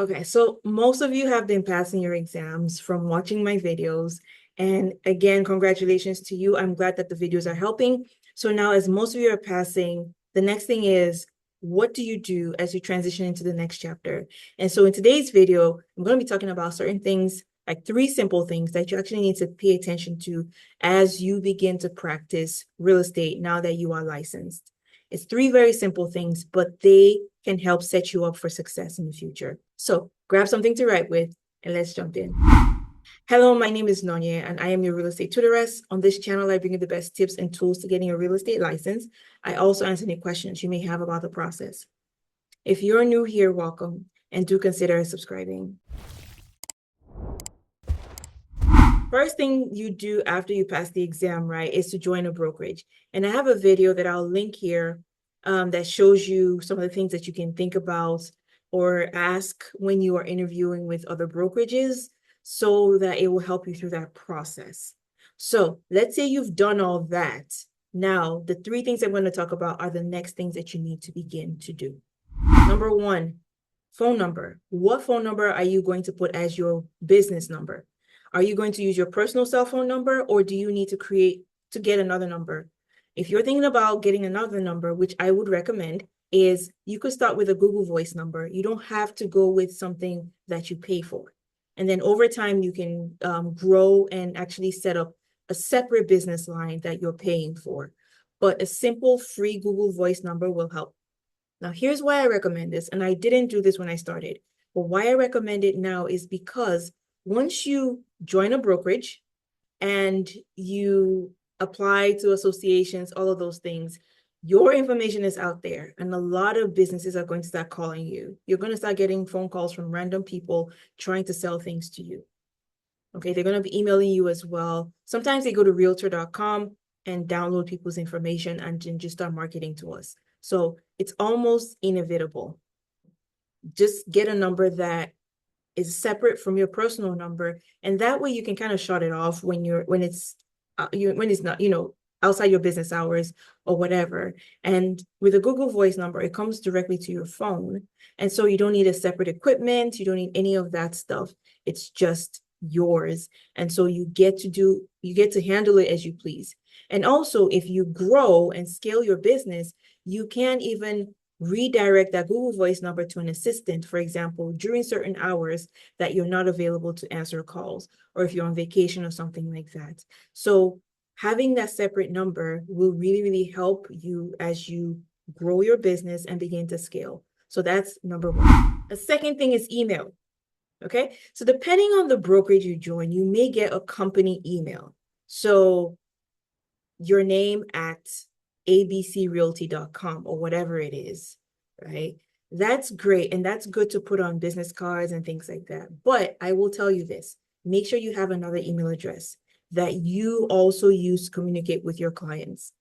Okay, so most of you have been passing your exams from watching my videos. And again, congratulations to you. I'm glad that the videos are helping. So now, as most of you are passing, the next thing is, what do you do as you transition into the next chapter? And so in today's video, I'm going to be talking about certain things, like 3 simple things that you actually need to pay attention to as you begin to practice real estate now that you are licensed. It's 3 very simple things, but they can help set you up for success in the future. So grab something to write with and let's jump in. Hello, my name is Nonya and I am your real estate tutoress. On this channel, I bring you the best tips and tools to getting a real estate license. I also answer any questions you may have about the process. If you're new here, welcome, and do consider subscribing. First thing you do after you pass the exam, right, is to join a brokerage. And I have a video that I'll link here that shows you some of the things that you can think about or ask when you are interviewing with other brokerages so that it will help you through that process. So let's say you've done all that. Now, the 3 things I'm going to talk about are the next things that you need to begin to do. Number 1, phone number. What phone number are you going to put as your business number? Are you going to use your personal cell phone number, or do you need to get another number? If you're thinking about getting another number, which I would recommend, is you could start with a Google Voice number. You don't have to go with something that you pay for. And then over time, you can grow and actually set up a separate business line that you're paying for. But a simple free Google Voice number will help. Now, here's why I recommend this, and I didn't do this when I started, but why I recommend it now is because once you join a brokerage and you apply to associations, all of those things, your information is out there, and a lot of businesses are going to start calling you. You're going to start getting phone calls from random people trying to sell things to you. Okay, they're going to be emailing you as well. Sometimes they go to realtor.com and download people's information and just start marketing to us. So it's almost inevitable. Just get a number that is separate from your personal number, and that way you can kind of shut it off when it's not, outside your business hours or whatever. And with a Google Voice number, it comes directly to your phone, and so you don't need a separate equipment, you don't need any of that stuff. It's just yours, and so you get to handle it as you please. And also, if you grow and scale your business, you can even redirect that Google Voice number to an assistant, for example, during certain hours that you're not available to answer calls, or if you're on vacation or something like that. So having that separate number will really, really help you as you grow your business and begin to scale. So that's number 1. The second thing is email. Okay, so depending on the brokerage you join, you may get a company email. So your name at abcrealty.com or whatever it is, right? That's great. And that's good to put on business cards and things like that. But I will tell you this, make sure you have another email address that you also use to communicate with your clients.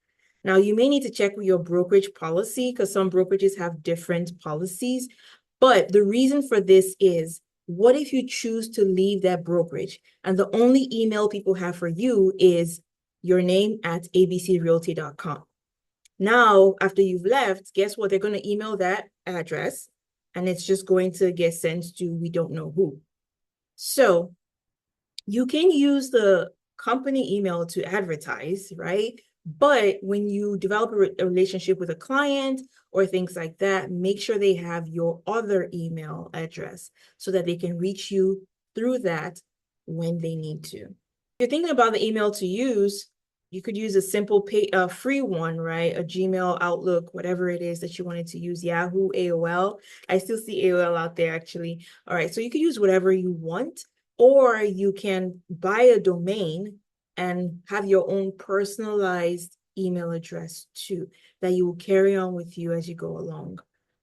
Now, you may need to check with your brokerage policy because some brokerages have different policies. But the reason for this is, what if you choose to leave that brokerage and the only email people have for you is your name at abcrealty.com? Now, after you've left, guess what? They're going to email that address and it's just going to get sent to we don't know who. So you can use the company email to advertise, right? But when you develop a relationship with a client or things like that, make sure they have your other email address so that they can reach you through that when they need to. If you're thinking about the email to use, you could use a simple free one, right? A Gmail, Outlook, whatever it is that you wanted to use, Yahoo, AOL. I still see AOL out there, actually. All right, so you could use whatever you want, or you can buy a domain and have your own personalized email address too, that you will carry on with you as you go along.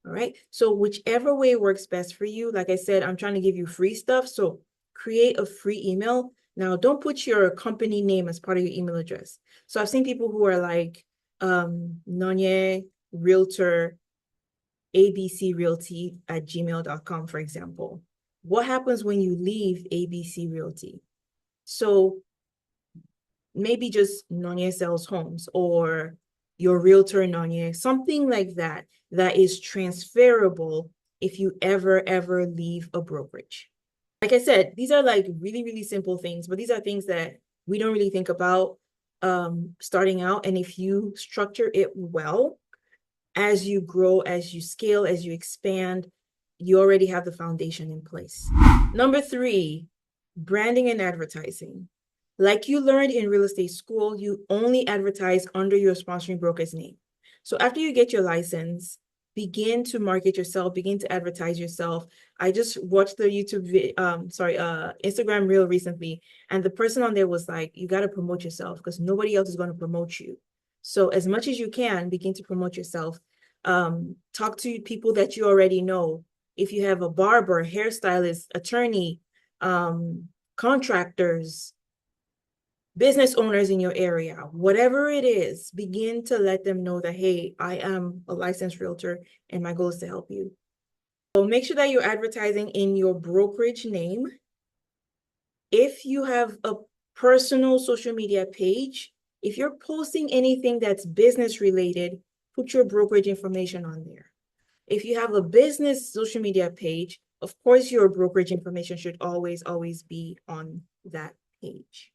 All right, so whichever way works best for you. Like I said, I'm trying to give you free stuff, so create a free email. Now, don't put your company name as part of your email address. So I've seen people who are like Nonye Realtor, ABC Realty at gmail.com, for example. What happens when you leave ABC Realty? So maybe just Nonye Sells Homes or your realtor Nonye, something like that, that is transferable if you ever leave a brokerage. Like I said, these are like really simple things, but these are things that we don't really think about starting out. And if you structure it well, as you grow, as you scale, as you expand, you already have the foundation in place. Number 3, branding and advertising. Like you learned in real estate school, you only advertise under your sponsoring broker's name. So after you get your license, begin to market yourself, begin to advertise yourself. I just watched the Instagram reel recently, and the person on there was like, you got to promote yourself because nobody else is going to promote you. So as much as you can, begin to promote yourself. Talk to people that you already know. If you have a barber, hairstylist, attorney, contractors, business owners in your area, whatever it is, begin to let them know that, hey, I am a licensed realtor and my goal is to help you. So make sure that you're advertising in your brokerage name. If you have a personal social media page, if you're posting anything that's business related, put your brokerage information on there. If you have a business social media page, of course, your brokerage information should always be on that page.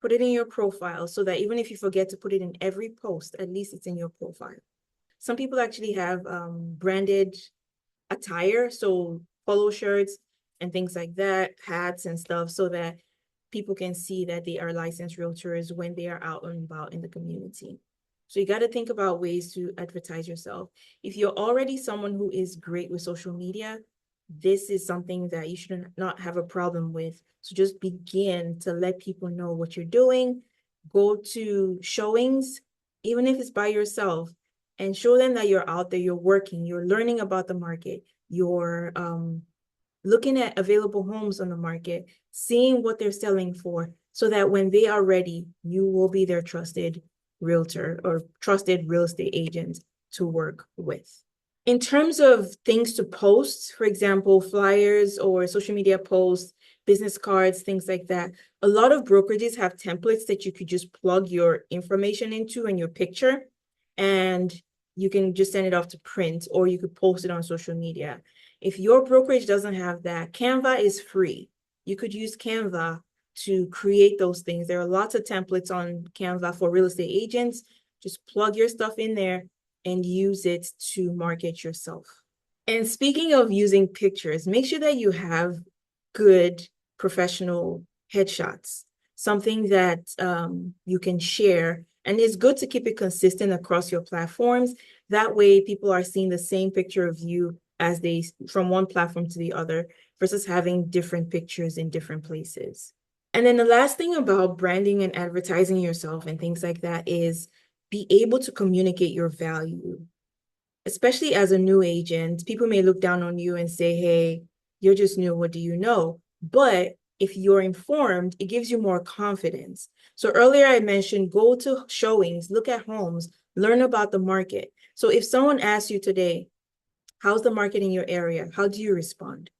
Put it in your profile so that even if you forget to put it in every post, at least it's in your profile. Some people actually have branded attire, so polo shirts and things like that, hats and stuff, so that people can see that they are licensed realtors when they are out and about in the community. So you got to think about ways to advertise yourself. If you're already someone who is great with social media, this is something that you should not have a problem with. So just begin to let people know what you're doing. Go to showings, even if it's by yourself, and show them that you're out there, you're working, you're learning about the market, you're looking at available homes on the market, seeing what they're selling for, so that when they are ready, you will be their trusted realtor or trusted real estate agent to work with. In terms of things to post, for example, flyers or social media posts, business cards, things like that, a lot of brokerages have templates that you could just plug your information into and your picture, and you can just send it off to print, or you could post it on social media. If your brokerage doesn't have that, Canva is free. You could use Canva to create those things. There are lots of templates on Canva for real estate agents. Just plug your stuff in there and use it to market yourself. And speaking of using pictures, make sure that you have good professional headshots, something that you can share. And it's good to keep it consistent across your platforms. That way people are seeing the same picture of you as they from one platform to the other, versus having different pictures in different places. And then the last thing about branding and advertising yourself and things like that is be able to communicate your value. Especially as a new agent, people may look down on you and say, hey, you're just new, what do you know? But if you're informed, it gives you more confidence. So earlier I mentioned, go to showings, look at homes, learn about the market. So if someone asks you today, how's the market in your area? How do you respond?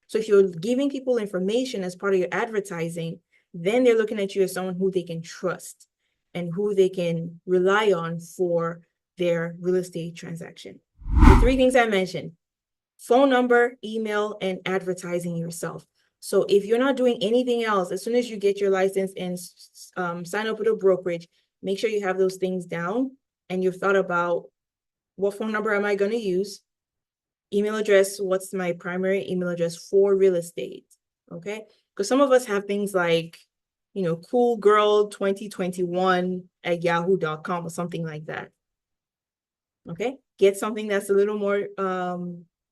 So if you're giving people information as part of your advertising, then they're looking at you as someone who they can trust and who they can rely on for their real estate transaction. The 3 things I mentioned: phone number, email, and advertising yourself. So if you're not doing anything else, as soon as you get your license and sign up with a brokerage, make sure you have those things down and you've thought about, what phone number am I going to use? Email address, what's my primary email address for real estate? Okay, because some of us have things like, coolgirl2021@yahoo.com or something like that. Okay, get something that's a little more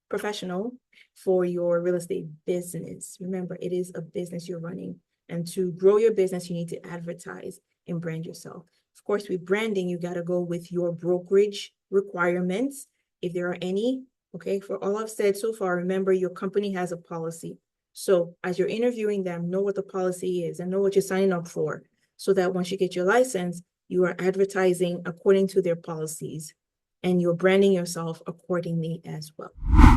professional for your real estate business. Remember, it is a business you're running, and to grow your business, you need to advertise and brand yourself. Of course, with branding, you got to go with your brokerage requirements, if there are any. Okay, for all I've said so far, remember your company has a policy. So as you're interviewing them, know what the policy is and know what you're signing up for, so that once you get your license, you are advertising according to their policies and you're branding yourself accordingly as well.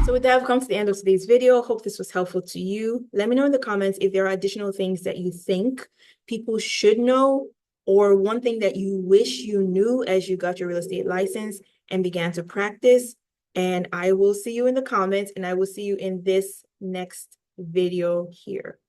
So with that, I've come to the end of today's video. Hope this was helpful to you. Let me know in the comments if there are additional things that you think people should know, or one thing that you wish you knew as you got your real estate license and began to practice. And I will see you in the comments, and I will see you in this next video here.